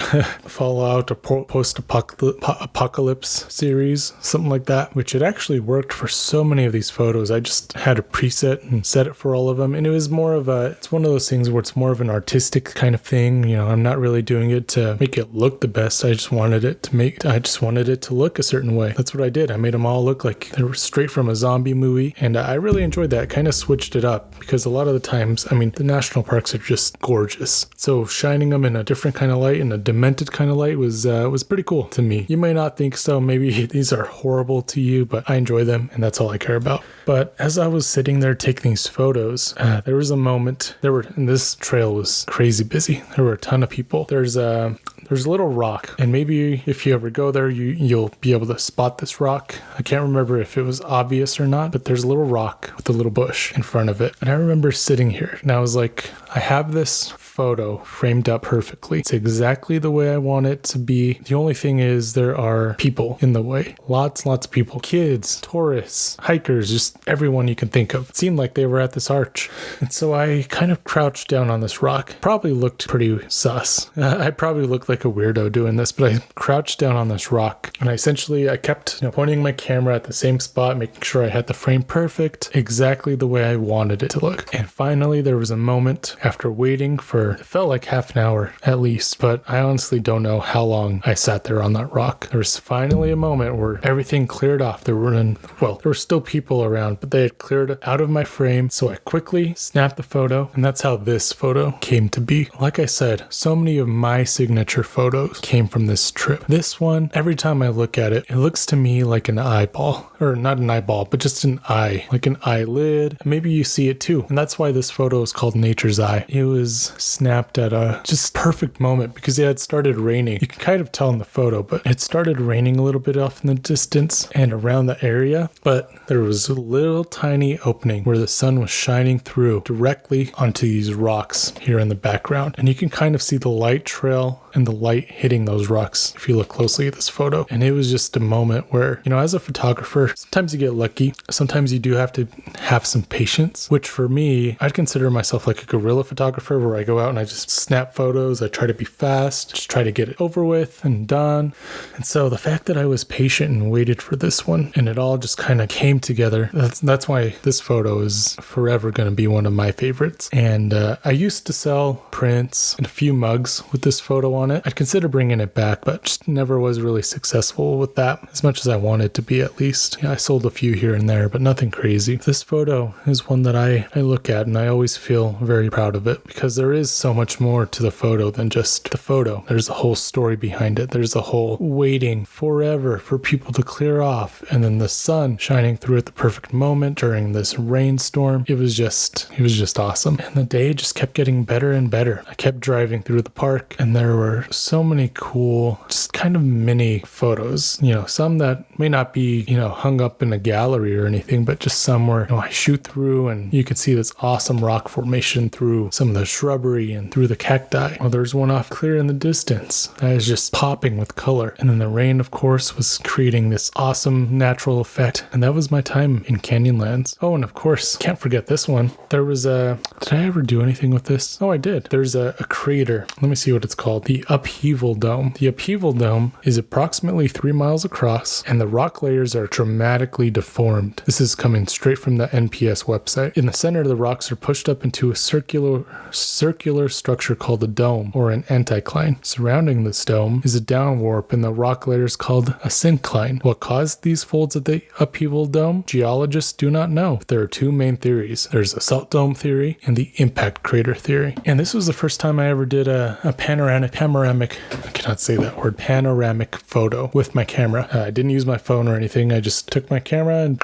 post-apocalypse series, something like that, which it actually worked for so many of these photos. I just had a preset and set it for all of them. And it was it's one of those things where it's more of an artistic kind of thing. I'm not really doing it to make it look the best. I just wanted it to look a certain way. That's what I did. I made them all look like they were straight from a zombie movie. And I really enjoyed that. Kind of switched it up because a lot of the times, the national parks are just gorgeous. So shining them in a different kind of light, in a demented kind of light, was pretty cool to me. You may not think so. Maybe these are horrible to you, but I enjoy them, and that's all I care about. But as I was sitting there taking these photos, there was a moment. And this trail was crazy busy. There were a ton of people. There's there's a little rock, and maybe if you ever go there, you'll be able to spot this rock. I can't remember if it was obvious or not, but there's a little rock with a little bush in front of it. And I remember sitting here and I was like, I have this photo framed up perfectly. It's exactly the way I want it to be. The only thing is there are people in the way. Lots of people. Kids, tourists, hikers, just everyone you can think of. It seemed like they were at this arch. And so I kind of crouched down on this rock. Probably looked pretty sus. I probably looked like a weirdo doing this, but I crouched down on this rock. And I kept pointing my camera at the same spot, making sure I had the frame perfect, exactly the way I wanted it to look. And finally, there was a moment after waiting for, it felt like half an hour at least, but I honestly don't know how long I sat there on that rock. There was finally a moment where everything cleared off. There were still people around, but they had cleared out of my frame. So I quickly snapped the photo, and that's how this photo came to be. Like I said, so many of my signature photos came from this trip. This one, every time I look at it, it looks to me like an eyeball, or not an eyeball, but just an eye, like an eyelid. Maybe you see it too. And that's why this photo is called Nature's Eye. It was snapped at a just perfect moment because it had started raining. You can kind of tell in the photo, but it started raining a little bit off in the distance and around the area, but there was a little tiny opening where the sun was shining through directly onto these rocks here in the background. And you can kind of see the light trail and the light hitting those rocks if you look closely at this photo. And it was just a moment where, as a photographer, sometimes you get lucky. Sometimes you do have to have some patience, which for me, I'd consider myself like a guerrilla photographer where I go out and I just snap photos. I try to be fast, just try to get it over with and done. And so the fact that I was patient and waited for this one and it all just kind of came together, that's why this photo is forever going to be one of my favorites. And I used to sell prints and a few mugs with this photo on it. I'd consider bringing it back, but just never was really successful with that as much as I wanted to be, at least. I sold a few here and there, but nothing crazy. This photo is one that I look at and I always feel very proud of it because there is so much more to the photo than just the photo. There's a whole story behind it. There's a whole waiting forever for people to clear off and then the sun shining through at the perfect moment during this rainstorm. It was just awesome. And the day just kept getting better and better. I kept driving through the park and there were so many cool, just kind of mini photos, some that may not be, hung up in a gallery or anything, but just some where, I shoot through and you can see this awesome rock formation through some of the shrubbery and through the cacti. Well, there's one off clear in the distance that is just popping with color. And then the rain, of course, was creating this awesome natural effect. And that was my time in Canyonlands. Oh, and of course, can't forget this one. There was did I ever do anything with this? Oh, I did. There's a crater. Let me see what it's called. The Upheaval Dome. The Upheaval Dome is approximately 3 miles across and the rock layers are dramatically deformed. This is coming straight from the NPS website. In the center, the rocks are pushed up into a circular structure called a dome or an anticline. Surrounding this dome is a downwarp in the rock layers called a syncline. What caused these folds of the Upheaval Dome? Geologists do not know. There are two main theories. There's a salt dome theory and the impact crater theory. And this was the first time I ever did a panoramic, I cannot say that word, panoramic photo with my camera. I didn't use my phone or anything. I just took my camera and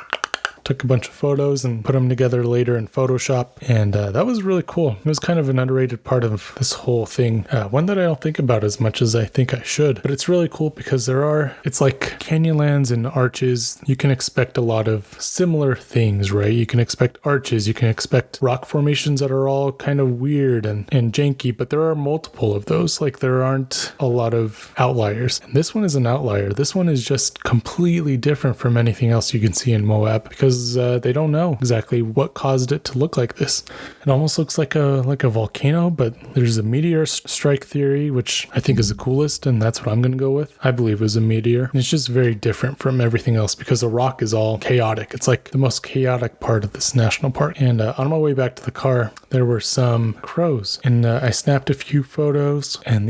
took a bunch of photos and put them together later in Photoshop. And that was really cool. It was kind of an underrated part of this whole thing. One that I don't think about as much as I think I should. But it's really cool because it's like Canyonlands and arches. You can expect a lot of similar things, right? You can expect arches. You can expect rock formations that are all kind of weird and janky. But there are multiple of those. Like there aren't a lot of outliers. And this one is an outlier. This one is just completely different from anything else you can see in Moab because they don't know exactly what caused it to look like this. It almost looks like a volcano, but there's a meteor strike theory, which I think is the coolest, and that's what I'm going to go with. I believe it was a meteor. And it's just very different from everything else because the rock is all chaotic. It's like the most chaotic part of this national park. And on my way back to the car, there were some crows, and I snapped a few photos, and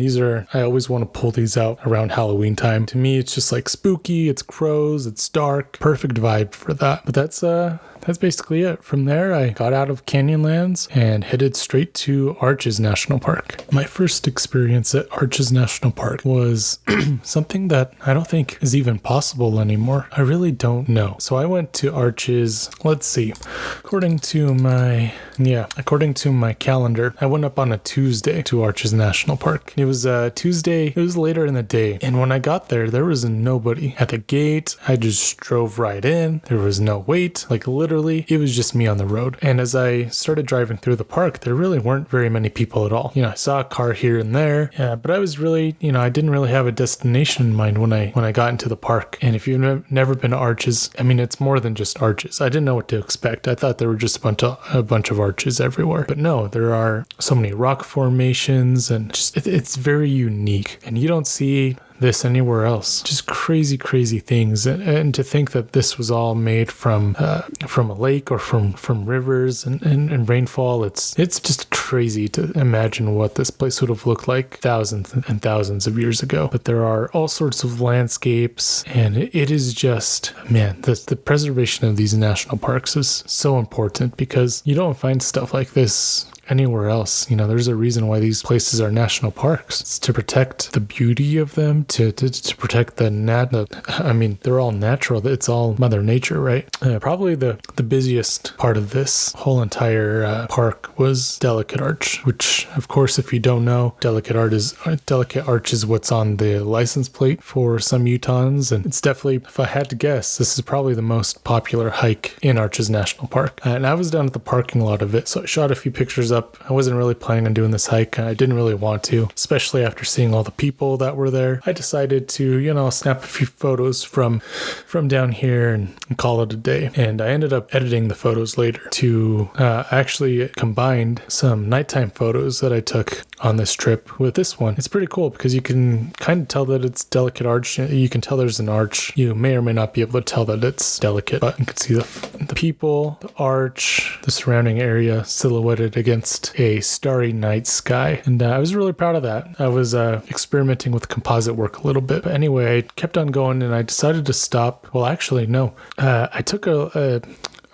I always want to pull these out around Halloween time. To me, it's just like spooky, it's crows, it's dark, perfect vibe for that. But that's basically it. From there, I got out of Canyonlands and headed straight to Arches National Park. My first experience at Arches National Park was something that I don't think is even possible anymore. I really don't know. So I went to Arches, let's see, according to my calendar, I went up on a Tuesday to Arches National Park. It was a Tuesday, it was later in the day. And when I got there was nobody at the gate. I just drove right in. There was no wait. Like literally, it was just me on the road. And as I started driving through the park, there really weren't very many people at all. I saw a car here and there, but I was really, I didn't really have a destination in mind when I got into the park. And if you've never been to Arches, I mean, it's more than just arches. I didn't know what to expect. I thought there were just a bunch of arches everywhere. But no, there are so many rock formations, and just it's very unique. And you don't see this anywhere else. Just crazy things. And to think that this was all made from a lake or from rivers and rainfall, it's just crazy to imagine what this place would have looked like thousands and thousands of years ago. But there are all sorts of landscapes, and it is just, man, the preservation of these national parks is so important, because you don't find stuff like this anywhere else. There's a reason why these places are national parks. It's to protect the beauty of them, to protect they're all natural. It's all Mother Nature, right? Probably the busiest part of this whole entire park was Delicate Arch, which, of course, if you don't know, Delicate Arch is what's on the license plate for some Utahns, and it's definitely, if I had to guess, this is probably the most popular hike in Arches National Park. And I was down at the parking lot of it, so I shot a few pictures up. I wasn't really planning on doing this hike. I didn't really want to, especially after seeing all the people that were there. I decided to, snap a few photos from down here and call it a day. And I ended up editing the photos later to actually combined some nighttime photos that I took on this trip with this one. It's pretty cool because you can kind of tell that it's Delicate Arch. You can tell there's an arch. You may or may not be able to tell that it's delicate, but you can see the people, the arch, the surrounding area silhouetted against a starry night sky. And I was really proud of that. I was experimenting with composite work a little bit. But anyway, I kept on going, and I decided to stop. Well, actually, no. I took a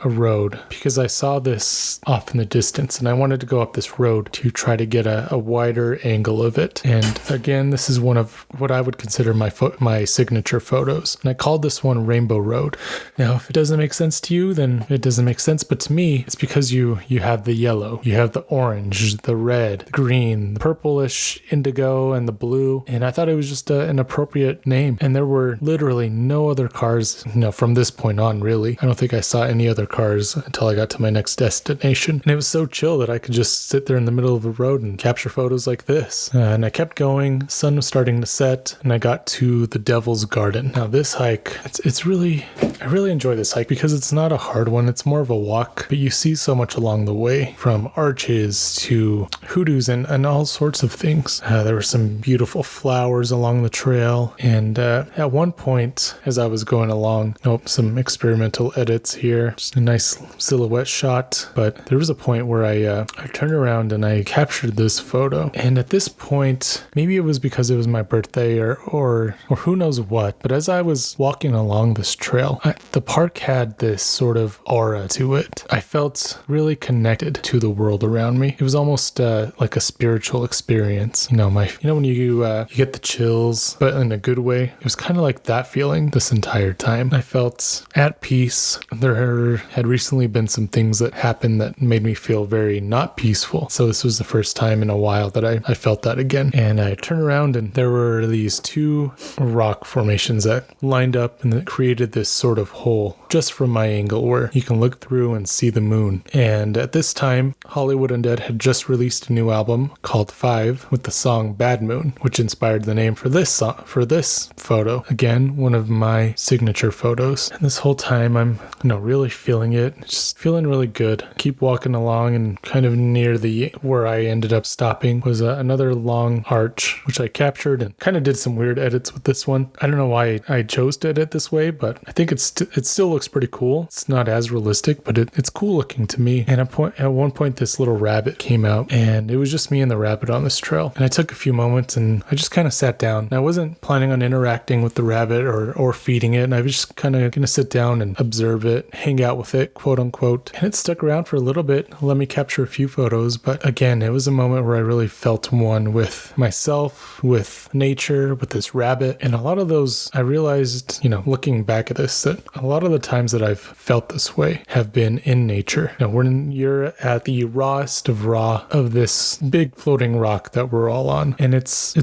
road because I saw this off in the distance, and I wanted to go up this road to try to get a wider angle of it. And again, this is one of what I would consider my signature photos, and I called this one Rainbow Road. Now, if it doesn't make sense to you, then it doesn't make sense, but to me, it's because you have the yellow, you have the orange, the red, the green, the purplish indigo, and the blue, and I thought it was just an appropriate name. And there were literally no other cars, from this point on, really. I don't think I saw any other cars until I got to my next destination. And it was so chill that I could just sit there in the middle of the road and capture photos like this. And I kept going. Sun was starting to set, and I got to the Devil's Garden. Now this hike, I really enjoy this hike because it's not a hard one. It's more of a walk, but you see so much along the way, from arches to hoodoos and all sorts of things. There were some beautiful flowers along the trail. And at one point, as I was going along, some experimental edits here, just a nice silhouette shot, but there was a point where I turned around and I captured this photo. And at this point, maybe it was because it was my birthday or who knows what, but as I was walking along this trail, the park had this sort of aura to it. I felt really connected to the world around me. It was almost like a spiritual experience. When you get the chills, but in a good way. It was kind of like that feeling this entire time. I felt at peace. There had recently been some things that happened that made me feel very not peaceful. So this was the first time in a while that I felt that again. And I turned around, and there were these two rock formations that lined up and that created this sort of hole just from my angle where you can look through and see the moon. And at this time, Hollywood Undead had just released a new album called 5 with the song Bad Moon, which inspired the name for this photo. Again, one of my signature photos. And this whole time I'm really feeling it, just feeling really good. Keep walking along, and kind of near where I ended up stopping was another long arch, which I captured and kind of did some weird edits with this one. I don't know why I chose to edit this way, but I think it still looks pretty cool. It's not as realistic, but it's cool looking to me. And at one point, this little rabbit came out, and it was just me and the rabbit on this trail. And I took a few moments, and I just kind of sat down. And I wasn't planning on interacting with the rabbit or feeding it, and I was just kind of going to sit down and observe it, hang out with it, quote unquote. And it stuck around for a little bit, let me capture a few photos. But again, it was a moment where I really felt one with myself, with nature, with this rabbit. And a lot of those, I realized, looking back at this, that a lot of the times that I've felt this way have been in nature. When you're at the rawest of raw of this big floating rock that we're all on. And it's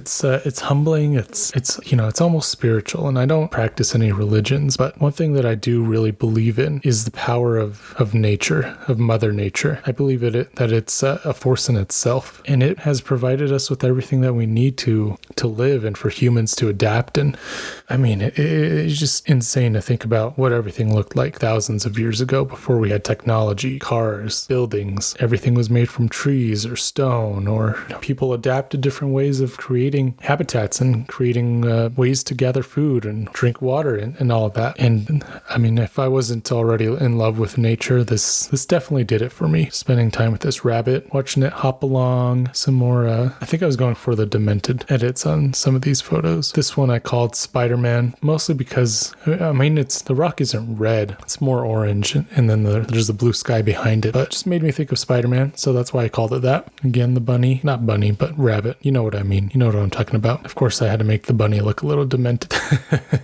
humbling. It's almost spiritual. And I don't practice any religions, but one thing that I do really believe in is the power of nature, of Mother Nature. I believe that it's a force in itself, and it has provided us with everything that we need to live and for humans to adapt. And I mean, it's just insane to think about what everything looked like thousands of years ago before we had technology, cars, buildings. Everything was made from trees or stone, or people adapted different ways of creating habitats and creating ways to gather food and drink water and all of that. And I mean, if I wasn't already in love with nature, this definitely did it for me. Spending time with this rabbit, watching it hop along, some more, I think I was going for the demented edits on some of these photos. This one I called Spider-Man, mostly because, the rock isn't red, it's more orange, and then there's the blue sky behind it, but it just made me think of Spider-Man, so that's why I called it that. Again, the bunny, not bunny, but rabbit, you know what I mean, you know what I'm talking about. Of course, I had to make the bunny look a little demented.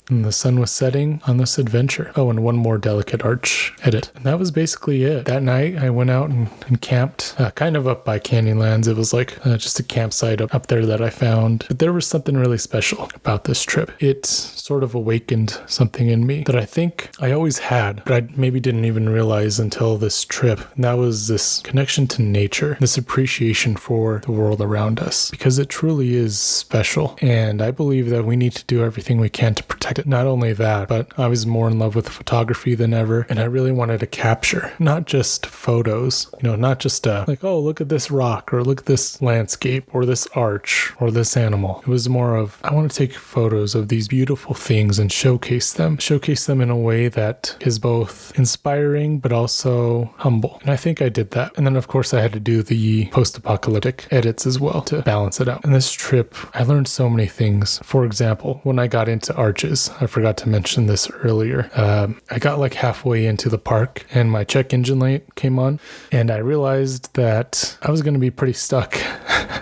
And the sun was setting on this adventure. Oh, and one more delicate arch edit. And that was basically it. That night, I went out and camped, kind of up by Canyonlands. It was like just a campsite up there that I found. But there was something really special about this trip. It sort of awakened something in me that I think I always had, but I maybe didn't even realize until this trip. And that was this connection to nature, this appreciation for the world around us, because it truly is special. And I believe that we need to do everything we can to protect it. Not only that, but I was more in love with photography than ever. And I really wanted to capture not just photos, not just like, oh, look at this rock, or look at this landscape, or this arch, or this animal. It was more of, I want to take photos of these beautiful things and showcase them in a way that is both inspiring but also humble. And I think I did that. And then of course I had to do the post-apocalyptic edits as well to balance it out. And this trip, I learned so many things. For example, when I got into arches, I forgot to mention this earlier. I got like halfway into the park and my check engine light came on, and I realized that I was going to be pretty stuck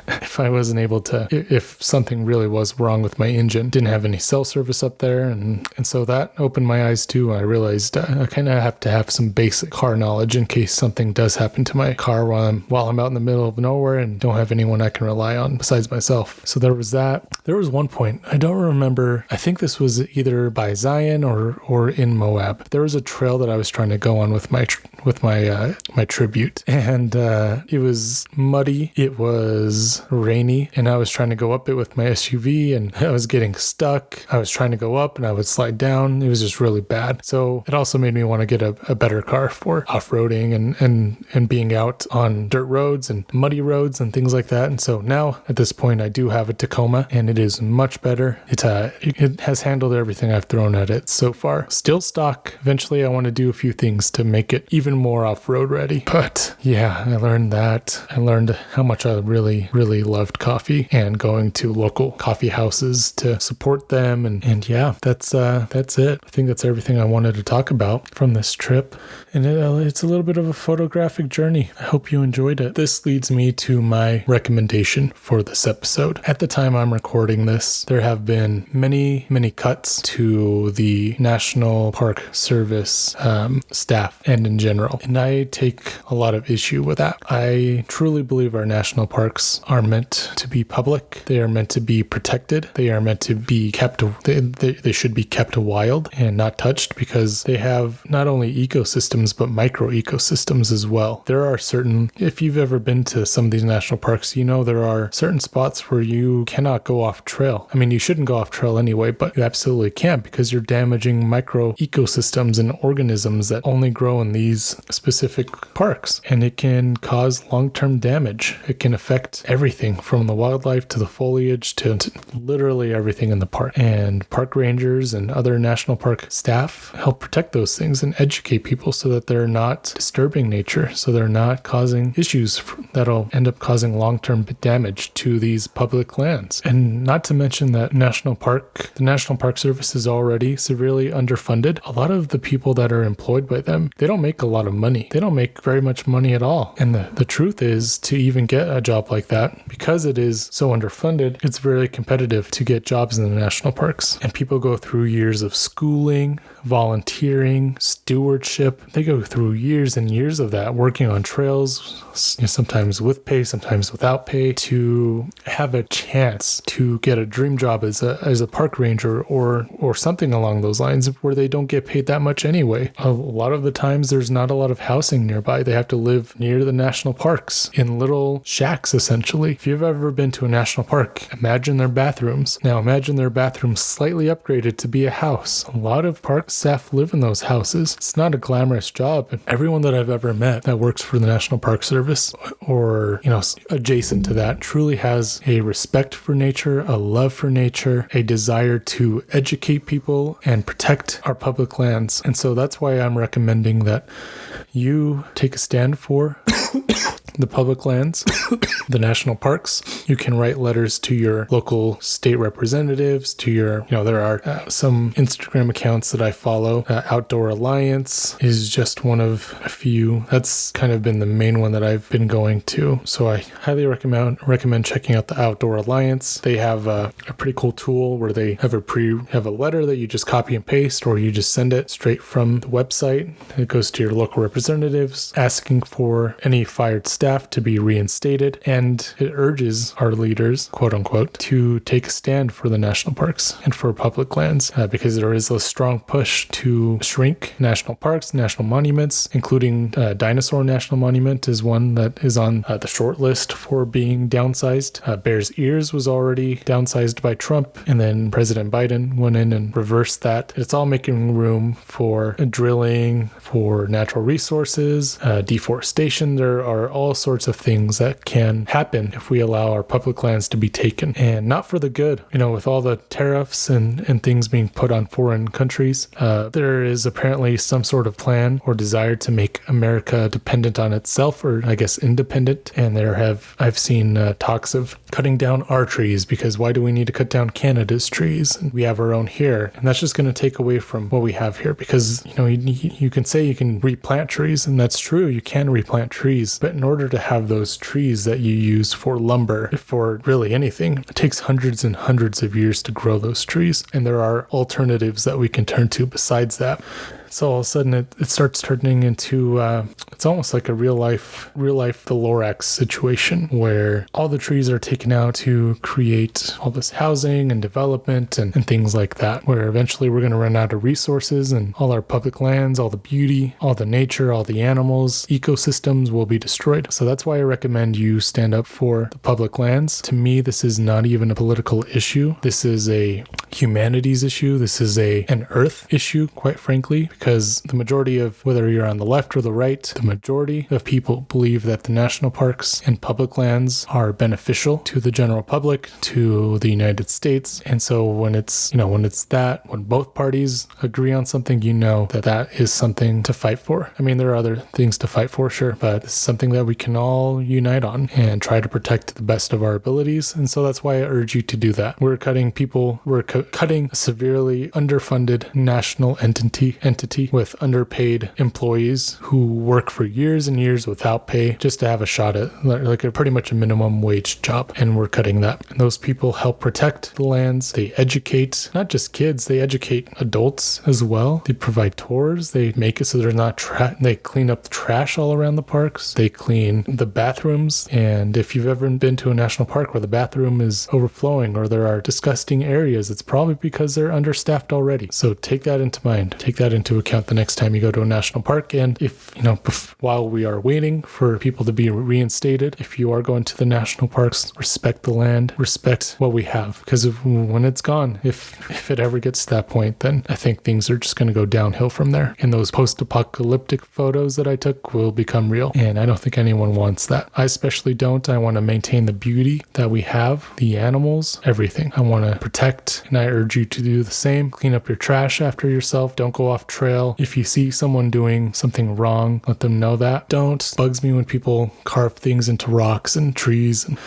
if I wasn't able to, if something really was wrong with my engine. Didn't have any cell service up there, and so that opened my eyes too. I realized I kind of have to have some basic car knowledge in case something does happen to my car while I'm out in the middle of nowhere and don't have anyone I can rely on besides myself. So there was that. There was one point, I don't remember, I think this was either by Zion or in Moab. There was a trail that I was trying to go on with my tribute, and it was muddy, it was rainy, and I was trying to go up it with my SUV, and I was getting stuck. I was trying to go up and I would slide down. It was just really bad. So it also made me want to get a better car for off-roading and being out on dirt roads and muddy roads and things like that. And so now at this point I do have a Tacoma, and it is much better. It has handled everything I've thrown at it so far. Still stock. Eventually I want to do a few things to make it even more off-road ready. But yeah, I learned that. I learned how much I really, really loved coffee and going to local coffee houses to support them. And yeah, that's it. I think that's everything I wanted to talk about from this trip. And it's a little bit of a photographic journey. I hope you enjoyed it. This leads me to my recommendation for this episode. At the time I'm recording this, there have been many, many cuts to the National Park Service staff and in general. And I take a lot of issue with that. I truly believe our national parks are meant to be public. They are meant to be protected. They are meant to be kept, they should be kept wild and not touched, because they have not only ecosystems, but micro ecosystems as well. There are certain, if you've ever been to some of these national parks, there are certain spots where you cannot go off trail. I mean, you shouldn't go off trail anyway, but you absolutely can't, because you're damaging micro ecosystems and organisms that only grow in these specific parks. And it can cause long-term damage. It can affect everything. everything from the wildlife to the foliage to literally everything in the park. And park rangers and other national park staff help protect those things and educate people so that they're not disturbing nature, so they're not causing issues that'll end up causing long-term damage to these public lands. And not to mention that the National Park Service is already severely underfunded. A lot of the people that are employed by them, they don't make a lot of money. They don't make very much money at all. And the truth is, to even get a job like that, because it is so underfunded, it's very competitive to get jobs in the national parks. And people go through years of schooling, volunteering, stewardship. They go through years and years of that, working on trails, sometimes with pay, sometimes without pay, to have a chance to get a dream job as a park ranger or something along those lines, where they don't get paid that much anyway. A lot of the times there's not a lot of housing nearby. They have to live near the national parks in little shacks, essentially. If you've ever been to a national park, imagine their bathrooms. Now imagine their bathrooms slightly upgraded to be a house. A lot of park staff live in those houses. It's not a glamorous job. And everyone that I've ever met that works for the National Park Service or, adjacent to that truly has a respect for nature, a love for nature, a desire to educate people and protect our public lands. And so that's why I'm recommending that you take a stand for the public lands, the national parks. You can write letters to your local state representatives, to your, there are some Instagram accounts that I follow. Outdoor Alliance is just one of a few. That's kind of been the main one that I've been going to. So I highly recommend checking out the Outdoor Alliance. They have a pretty cool tool where they have a letter that you just copy and paste, or you just send it straight from the website. It goes to your local representatives asking for any fired staff to be reinstated, and it urges our leaders, quote unquote, to take a stand for the national parks and for public lands, because there is a strong push to shrink national parks, national monuments, including Dinosaur National Monument is one that is on the short list for being downsized. Bears Ears was already downsized by Trump, and then President Biden went in and reversed that. It's all making room for drilling, for natural resources, deforestation. There are all sorts of things that can happen if we allow our public lands to be taken, and not for the good. With all the tariffs and things being put on foreign countries, there is apparently some sort of plan or desire to make America dependent on itself, or I guess independent. And I've seen talks of cutting down our trees, because why do we need to cut down Canada's trees? And we have our own here, and that's just going to take away from what we have here. Because you can say you can replant trees, and that's true, you can replant trees, but in order to have those trees that you use for lumber, for really anything, it takes hundreds and hundreds of years to grow those trees, and there are alternatives that we can turn to besides that. So all of a sudden it starts turning into, it's almost like a real life the Lorax situation, where all the trees are taken out to create all this housing and development and things like that, where eventually we're going to run out of resources, and all our public lands, all the beauty, all the nature, all the animals, ecosystems will be destroyed. So that's why I recommend you stand up for the public lands. To me, this is not even a political issue. This is a humanities issue. This is an earth issue, quite frankly, because the majority of, whether you're on the left or the right, the majority of people believe that the national parks and public lands are beneficial to the general public, to the United States. And so when when both parties agree on something, that is something to fight for. I mean, there are other things to fight for, sure, but it's something that we can all unite on and try to protect to the best of our abilities. And so that's why I urge you to do that. We're cutting a severely underfunded national entity with underpaid employees who work for years and years without pay just to have a shot at like a pretty much a minimum wage job. And we're cutting that. And those people help protect the lands. They educate not just kids, they educate adults as well. They provide tours. They make it so they're not they clean up the trash all around the parks. They clean the bathrooms. And if you've ever been to a national park where the bathroom is overflowing or there are disgusting areas, it's probably because they're understaffed already. So take that into mind. Take that into into account the next time you go to a national park. And if, while we are waiting for people to be reinstated, if you are going to the national parks, respect the land, respect what we have. Because when it's gone, if it ever gets to that point, then I think things are just going to go downhill from there. And those post-apocalyptic photos that I took will become real. And I don't think anyone wants that. I especially don't. I want to maintain the beauty that we have, the animals, everything. I want to protect, and I urge you to do the same. Clean up your trash after yourself. Don't go off trail. If you see someone doing something wrong, let them know that. Don't. Bugs me when people carve things into rocks and trees. And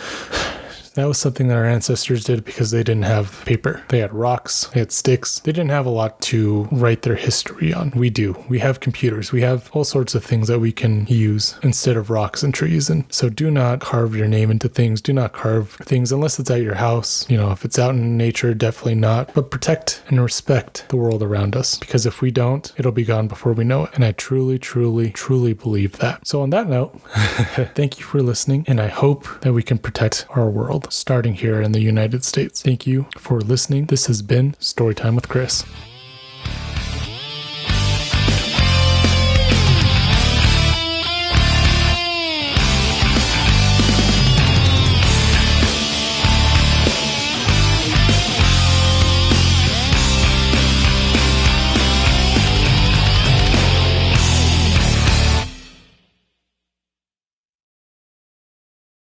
that was something that our ancestors did because they didn't have paper. They had rocks, they had sticks. They didn't have a lot to write their history on. We do. We have computers. We have all sorts of things that we can use instead of rocks and trees. And so do not carve your name into things. Do not carve things unless it's at your house. If it's out in nature, definitely not. But protect and respect the world around us, because if we don't, it'll be gone before we know it. And I truly, truly, truly believe that. So on that note, thank you for listening. And I hope that we can protect our world, starting here in the United States. Thank you for listening. This has been Storytime with Chris.